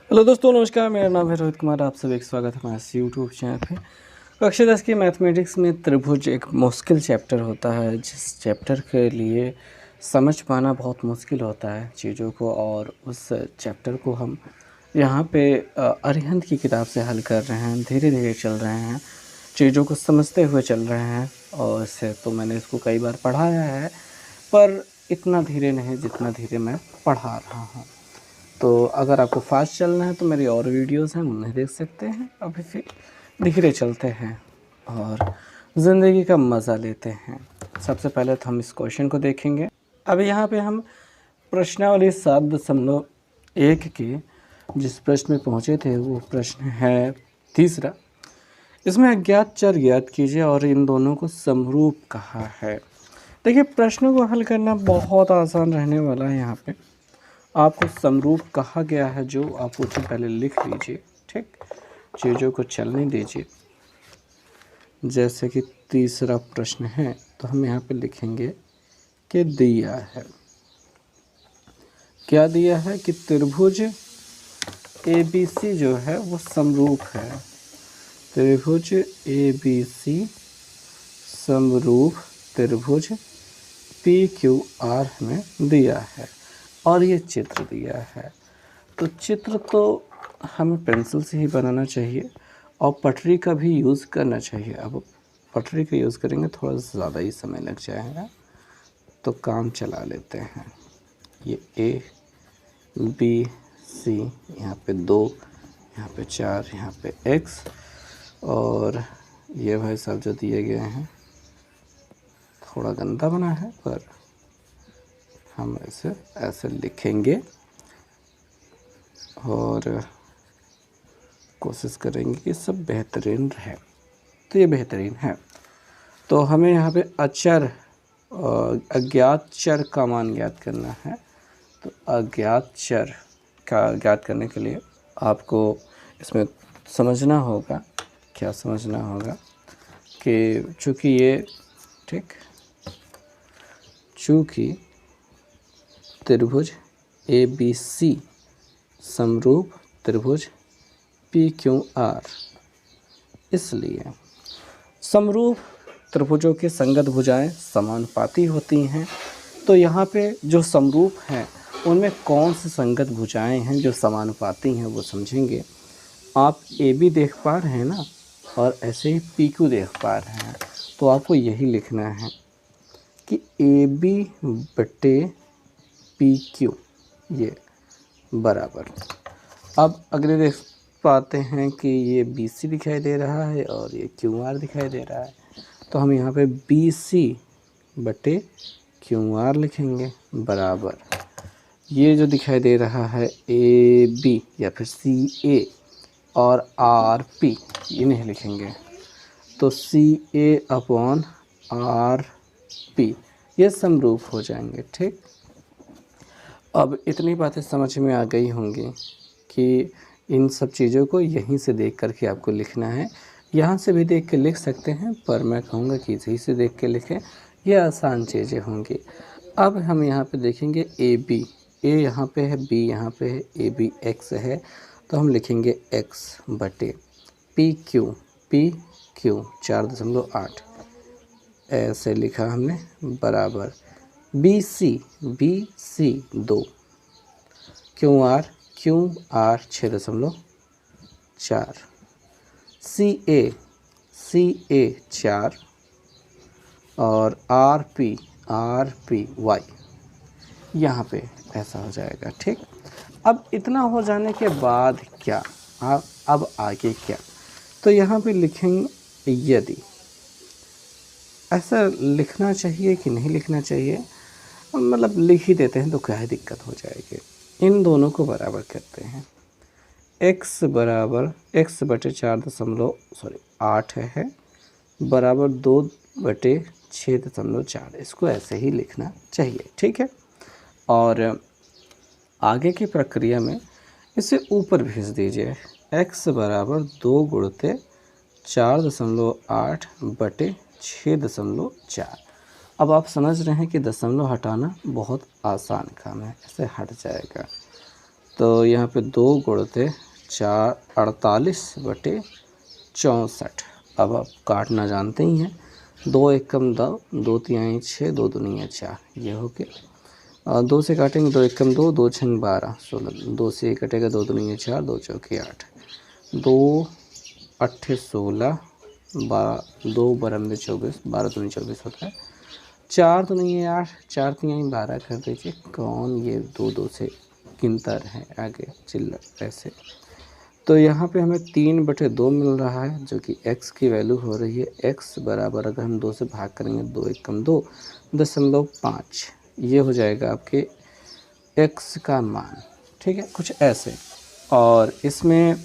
Hello दोस्तों, नमस्कार। मेरा नाम है रोहित कुमार। आप सभी का स्वागत है हमारे इस यूट्यूब चैनल पे। कक्षा 10 की मैथमेटिक्स में त्रिभुज एक मुश्किल चैप्टर होता है, जिस चैप्टर के लिए समझ पाना बहुत मुश्किल होता है चीज़ों को, और उस चैप्टर को हम यहाँ पे अरिहंत की किताब से हल कर रहे हैं। धीरे धीरे चल रहे हैं, चीज़ों को समझते हुए चल रहे हैं। और इससे तो मैंने इसको कई बार पढ़ाया है, पर इतना धीरे नहीं जितना धीरे मैं पढ़ा रहा हूँ। तो अगर आपको फास्ट चलना है तो मेरी और वीडियोस हैं, उन्हें देख सकते हैं। अभी फिर धीरे चलते हैं और ज़िंदगी का मज़ा लेते हैं। सबसे पहले तो हम इस क्वेश्चन को देखेंगे। अब यहाँ पे हम प्रश्नावली 7.1 के जिस प्रश्न में पहुँचे थे वो प्रश्न है तीसरा। इसमें अज्ञात चर ज्ञात कीजिए और इन दोनों को समरूप कहा है। देखिए, प्रश्नों को हल करना बहुत आसान रहने वाला है। यहाँ पे आपको समरूप कहा गया है, जो आप उसे पहले लिख लीजिए। ठीक, चीज़ों को चलने दीजिए। जैसे कि तीसरा प्रश्न है तो हम यहाँ पे लिखेंगे कि दिया है, क्या दिया है कि त्रिभुज ABC जो है वो समरूप है। त्रिभुज ABC समरूप त्रिभुज PQR हमें दिया है और ये चित्र दिया है। तो चित्र तो हमें पेंसिल से ही बनाना चाहिए और पटरी का भी यूज़ करना चाहिए। अब पटरी का यूज़ करेंगे थोड़ा ज़्यादा ही समय लग जाएगा, तो काम चला लेते हैं। ये ABC, यहाँ पे 2, यहाँ पे 4, यहाँ पे X, और ये भाई साहब जो दिए गए हैं थोड़ा गंदा बना है, पर हम इसे ऐसे लिखेंगे और कोशिश करेंगे कि सब बेहतरीन रहे। तो ये बेहतरीन है। तो हमें यहाँ पे अचर अज्ञात चर का मान ज्ञात करना है। तो अज्ञात चर का ज्ञात करने के लिए आपको इसमें समझना होगा, क्या समझना होगा कि चूँकि ये चूँकि त्रिभुज ABC समरूप त्रिभुज PQR, इसलिए समरूप त्रिभुजों के संगत भुजाएं समानुपाती होती हैं। तो यहाँ पे जो समरूप हैं उनमें कौन सी संगत भुजाएं हैं जो समानुपाती हैं वो समझेंगे। आप AB देख पा रहे हैं ना, और ऐसे ही PQ देख पा रहे हैं, तो आपको यही लिखना है कि AB बटे PQ ये बराबर। अब अगले देख पाते हैं कि ये BC दिखाई दे रहा है और ये QR दिखाई दे रहा है, तो हम यहाँ पे BC बटे QR लिखेंगे बराबर। ये जो दिखाई दे रहा है AB या फिर CA और RP, ये नहीं लिखेंगे, तो CA अपॉन RP ये समरूप हो जाएंगे। ठीक, अब इतनी बातें समझ में आ गई होंगी कि इन सब चीज़ों को यहीं से देख करके आपको लिखना है। यहाँ से भी देख के लिख सकते हैं, पर मैं कहूँगा कि यहीं से देख के लिखें, ये आसान चीज़ें होंगी। अब हम यहाँ पे देखेंगे AB, A यहाँ पे है, B यहाँ पे है, AB X है, तो हम लिखेंगे X बटे PQ 4.8 ऐसे लिखा हमने बराबर। BC 2, QR 6.4, CA 4 और RP Y यहाँ पे ऐसा हो जाएगा। ठीक, अब इतना हो जाने के बाद क्या, अब आगे क्या, तो यहाँ पे लिखेंगे, यदि ऐसा लिखना चाहिए कि नहीं लिखना चाहिए, मतलब लिख ही देते हैं तो क्या दिक्कत हो जाएगी। इन दोनों को बराबर करते हैं। x बराबर x बटे 4.8 है बराबर 2/6.4, इसको ऐसे ही लिखना चाहिए। ठीक है, और आगे की प्रक्रिया में इसे ऊपर भेज दीजिए। x बराबर 2 गुणित 4.8 बटे 6.4। अब आप समझ रहे हैं कि दशमलव हटाना बहुत आसान काम है, ऐसे हट जाएगा। तो यहाँ पे 2 गुणते 4 48/64। अब आप काटना जानते ही हैं, 2 एकम 2, 2 तिहाई 6, 2 दूनी 4, ये हो गया। 2 से काटेंगे, 2 एकम 2, 2 छंग 12, 16, 2 से कटेगा, 2 दूनी 4, 2 चौके 8, 2 अट्ठे 16, 2 बरम 24, 12 दूनी 24 होता है, 4 दूनी 8, 4 तिहाई 12 कर दीजिए। कौन ये 2 से गिनता है आगे चिल्लर ऐसे। तो यहाँ पे हमें 3/2 मिल रहा है, जो कि x की वैल्यू हो रही है x बराबर, अगर हम 2 से भाग करेंगे, 2 एकम 2, 0.5, ये हो जाएगा आपके x का मान। ठीक है, कुछ ऐसे। और इसमें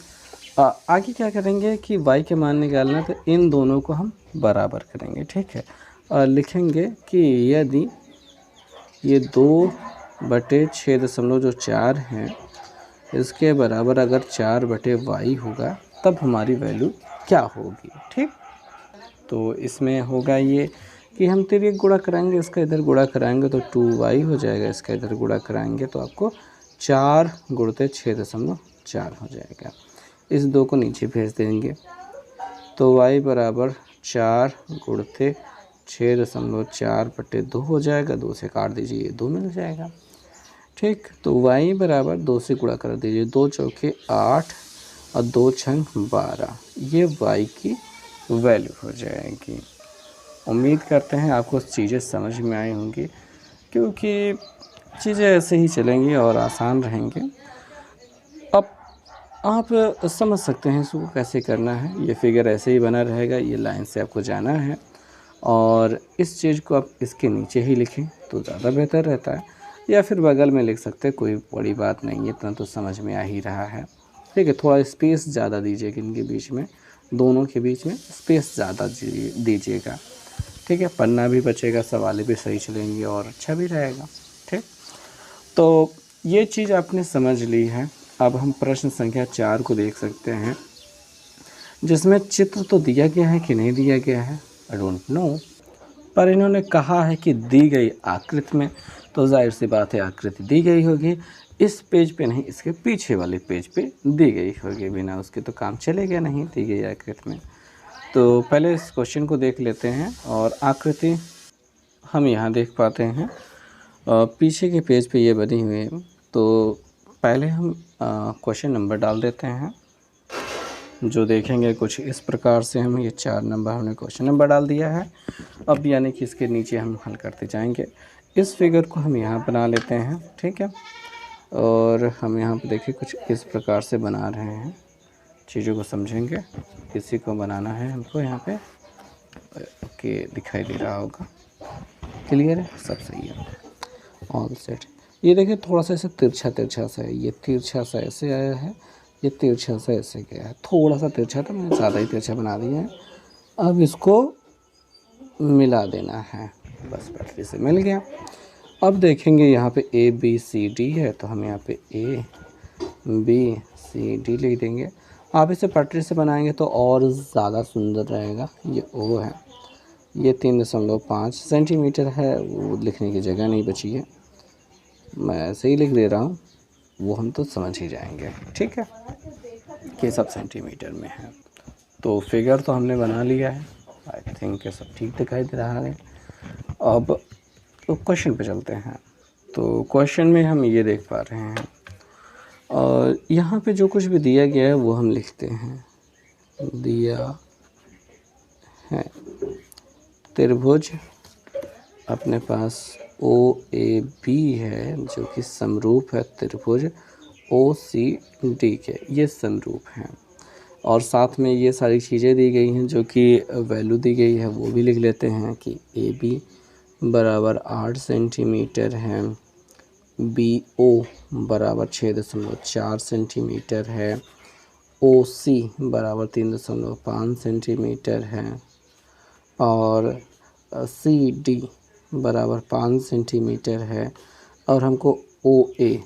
आगे क्या करेंगे कि y के मान निकालना, तो इन दोनों को हम बराबर करेंगे। ठीक है, और लिखेंगे कि यदि ये 2/6.4 हैं, इसके बराबर अगर 4/y होगा, तब हमारी वैल्यू क्या होगी। ठीक, तो इसमें होगा ये कि हम तिर्यक गुणा कराएंगे, इसका इधर गुणा कराएंगे तो 2y हो जाएगा, इसका इधर गुणा कराएंगे तो आपको 4 गुणते 6.4 हो जाएगा। इस 2 को नीचे भेज देंगे, तो y बराबर 4 गुणते 6.4/2 हो जाएगा। 2 से काट दीजिए, 2 मिल जाएगा। ठीक, तो y बराबर 2 से गुणा कर दीजिए, 2 चौके 8 और 2 छंग 12, ये y की वैल्यू हो जाएगी। उम्मीद करते हैं आपको चीज़ें समझ में आई होंगी, क्योंकि चीज़ें ऐसे ही चलेंगी और आसान रहेंगे। अब आप समझ सकते हैं इसको कैसे करना है। ये फिगर ऐसे ही बना रहेगा, ये लाइन से आपको जाना है, और इस चीज़ को आप इसके नीचे ही लिखें तो ज़्यादा बेहतर रहता है, या फिर बगल में लिख सकते हैं, कोई बड़ी बात नहीं है, इतना तो समझ में आ ही रहा है। ठीक है, थोड़ा स्पेस ज़्यादा दीजिएगा, इनके बीच में, दोनों के बीच में स्पेस ज़्यादा दीजिएगा। ठीक है, पन्ना भी बचेगा, सवाल भी सही चलेंगे और अच्छा भी रहेगा। ठीक, तो ये चीज़ आपने समझ ली है। अब हम प्रश्न संख्या 4 को देख सकते हैं, जिसमें चित्र तो दिया गया है कि नहीं दिया गया है, आई डोंट नो, पर इन्होंने कहा है कि दी गई आकृति में, तो जाहिर सी बात है आकृति दी गई होगी। इस पेज पे नहीं, इसके पीछे वाले पेज पे दी गई होगी, बिना उसके तो काम चलेगा नहीं दी गई आकृति में। तो पहले इस क्वेश्चन को देख लेते हैं, और आकृति हम यहाँ देख पाते हैं, पीछे के पेज पे ये बनी हुई है। तो पहले हम क्वेश्चन नंबर डाल देते हैं, जो देखेंगे कुछ इस प्रकार से। हम ये 4 नंबर हमने क्वेश्चन नंबर डाल दिया है। अब यानी कि इसके नीचे हम हल करते जाएंगे। इस फिगर को हम यहाँ बना लेते हैं। ठीक है, और हम यहाँ पे देखिए कुछ इस प्रकार से बना रहे हैं, चीज़ों को समझेंगे। इसी को बनाना है हमको यहाँ पे। ओके, दिखाई दे रहा होगा, क्लियर है, सब सही है, ऑल सेट। ये देखिए थोड़ा सा ऐसे तिरछा तिरछा सा है, ये तिरछा सा ऐसे आया है, ये तिरछा सा ऐसे गया है, थोड़ा सा तिरछा था, मैंने ज़्यादा ही तिरछा बना दिया है। अब इसको मिला देना है, बस पटरी से मिल गया। अब देखेंगे यहाँ पे A B C D है, तो हम यहाँ पे A B C D लिख देंगे। आप इसे पटरी से बनाएंगे तो और ज़्यादा सुंदर रहेगा। ये O है, ये 3.5 सेंटीमीटर है, वो लिखने की जगह नहीं बची है, मैं ऐसे ही लिख दे रहा हूँ, वो हम तो समझ ही जाएंगे। ठीक है, कि सब सेंटीमीटर में है। तो फिगर तो हमने बना लिया है, आई थिंक सब ठीक दिखाई दे रहा है। अब तो क्वेश्चन पे चलते हैं। तो क्वेश्चन में हम ये देख पा रहे हैं, और यहाँ पे जो कुछ भी दिया गया है वो हम लिखते हैं। दिया है त्रिभुज अपने पास OAB है, जो कि समरूप है त्रिभुज OCD के, ये समरूप हैं। और साथ में ये सारी चीज़ें दी गई हैं, जो कि वैल्यू दी गई है वो भी लिख लेते हैं कि AB बराबर 8 सेंटीमीटर है, BO बराबर 6.4 सेंटीमीटर है, OC बराबर 3.5 सेंटीमीटर है, और CD बराबर 5 सेंटीमीटर है, और हमको OA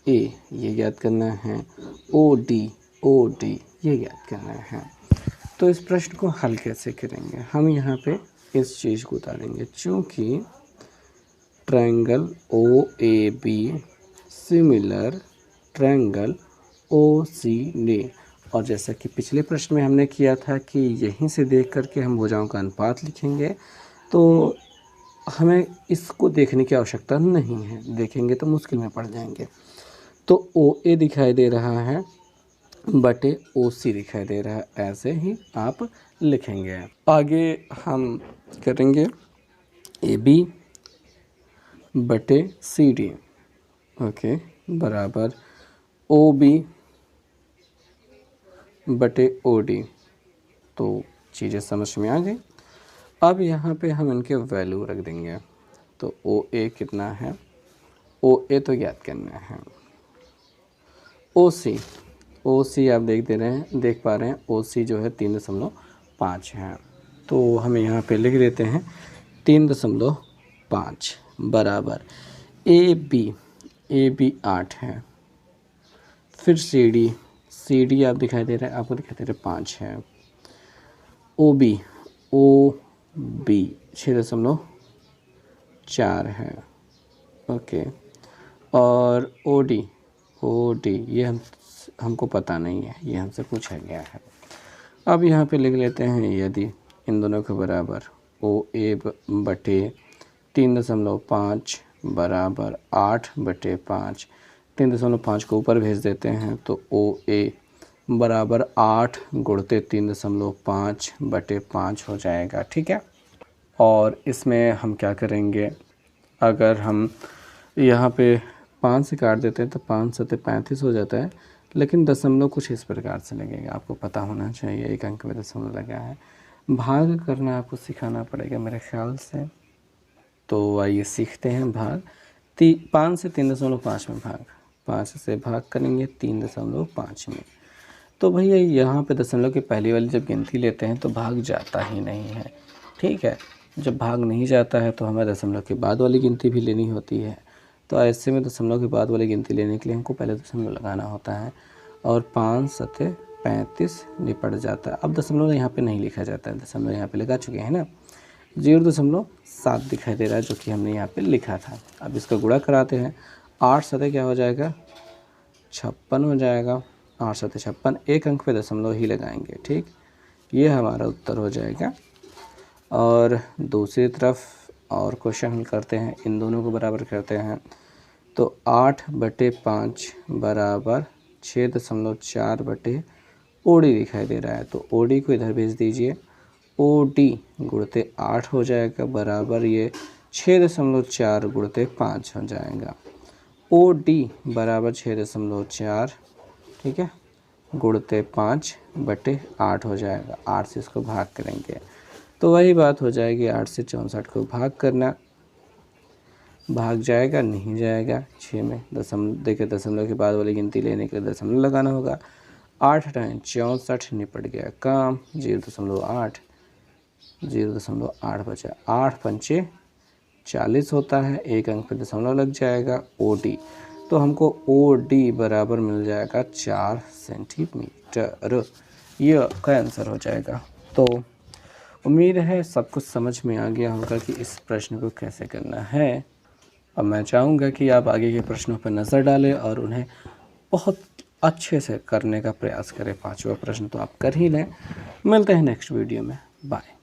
ये याद करना है, OD ये याद करना है। तो इस प्रश्न को हल कैसे करेंगे, हम यहाँ पे इस चीज़ को उतारेंगे, चूँकि triangle OAB similar triangle OCD। और जैसा कि पिछले प्रश्न में हमने किया था कि यहीं से देख करके हम भुजाओं का अनुपात लिखेंगे, तो हमें इसको देखने की आवश्यकता नहीं है, देखेंगे तो मुश्किल में पड़ जाएंगे। तो OA दिखाई दे रहा है बटे OC दिखाई दे रहा है, ऐसे ही आप लिखेंगे। आगे हम करेंगे AB बटे CD, ओके, बराबर OB बटे OD। तो चीज़ें समझ में आ गई। अब यहाँ पे हम इनके वैल्यू रख देंगे। तो OA कितना है, OA तो याद करना है। OC आप देख पा रहे हैं OC जो है 3.5 है। तो हम यहाँ पे लिख देते हैं 3.5 बराबर AB 8 है। फिर CD आप दिखाई दे रहा है, आपको दिखाई दे रहा है 5 है। OB 6.4 है, ओके। और OD ये हमको पता नहीं है, ये हमसे पूछा गया है। अब यहाँ पे लिख लेते हैं यदि इन दोनों के बराबर OA बटे 3.5 बराबर 8 बटे 5, 3.5 को ऊपर भेज देते हैं तो OA बराबर 8 गुणते 3.5 बटे 5 हो जाएगा, ठीक है। और इसमें हम क्या करेंगे, अगर हम यहाँ पे 5 से काट देते हैं तो 5 7 35 हो जाता है, लेकिन दशमलव कुछ इस प्रकार से लगेगा, आपको पता होना चाहिए। एक अंक में दशमलव लगा है, भाग करना आपको सिखाना पड़ेगा मेरे ख्याल से। तो आइए सीखते हैं भाग। 5 से 3.5 में भाग, 5 से भाग करेंगे 3.5 में। तो भैया यहाँ पे दशमलव की पहली वाली जब गिनती लेते हैं तो भाग जाता ही नहीं है, ठीक है। जब भाग नहीं जाता है तो हमें दशमलव के बाद वाली गिनती भी लेनी होती है। तो ऐसे में दशमलव के बाद वाली गिनती लेने के लिए हमको पहले दशमलव लगाना होता है, और 5 7 35 निपट जाता है। अब दशमलव यहाँ पे नहीं लिखा जाता है, दशमलव यहाँ पे लगा चुके हैं ना। 0.7 दिखाई दे रहा है जो कि हमने यहाँ पे लिखा था। अब इसका गुणा कराते हैं, 8 7 क्या हो जाएगा, 56 हो जाएगा। 8 7 56, एक अंक पे दशमलव ही लगाएंगे, ठीक। ये हमारा उत्तर हो जाएगा। और दूसरी तरफ और क्वेश्चन हल करते हैं, इन दोनों को बराबर करते हैं। तो 8 बटे 5 बराबर 6.4 बटे OD दिखाई दे रहा है। तो OD को इधर भेज दीजिए, OD गुणते 8 हो जाएगा बराबर ये 6.4 गुणते 5 हो जाएगा। OD बराबर 6.4, ठीक है, गुणते 5 बटे 8 हो जाएगा। 8 से इसको भाग करेंगे तो वही बात हो जाएगी, 8 से 64 को भाग करना, भाग जाएगा नहीं जाएगा। 6 में दशमलव के बाद वाली गिनती लेने के लिए दशमलव लगाना होगा। 8 × 64 निपट गया काम। 0.8 बचा, 8 पंचे 40 होता है, एक अंक पे दशमलव लग जाएगा। OD तो हमको OD बराबर मिल जाएगा 4 सेंटीमीटर। ये का आंसर हो जाएगा। तो उम्मीद है सब कुछ समझ में आ गया होगा कि इस प्रश्न को कैसे करना है। अब मैं चाहूँगा कि आप आगे के प्रश्नों पर नज़र डालें और उन्हें बहुत अच्छे से करने का प्रयास करें। 5वां प्रश्न तो आप कर ही लें। मिलते हैं नेक्स्ट वीडियो में, बाय।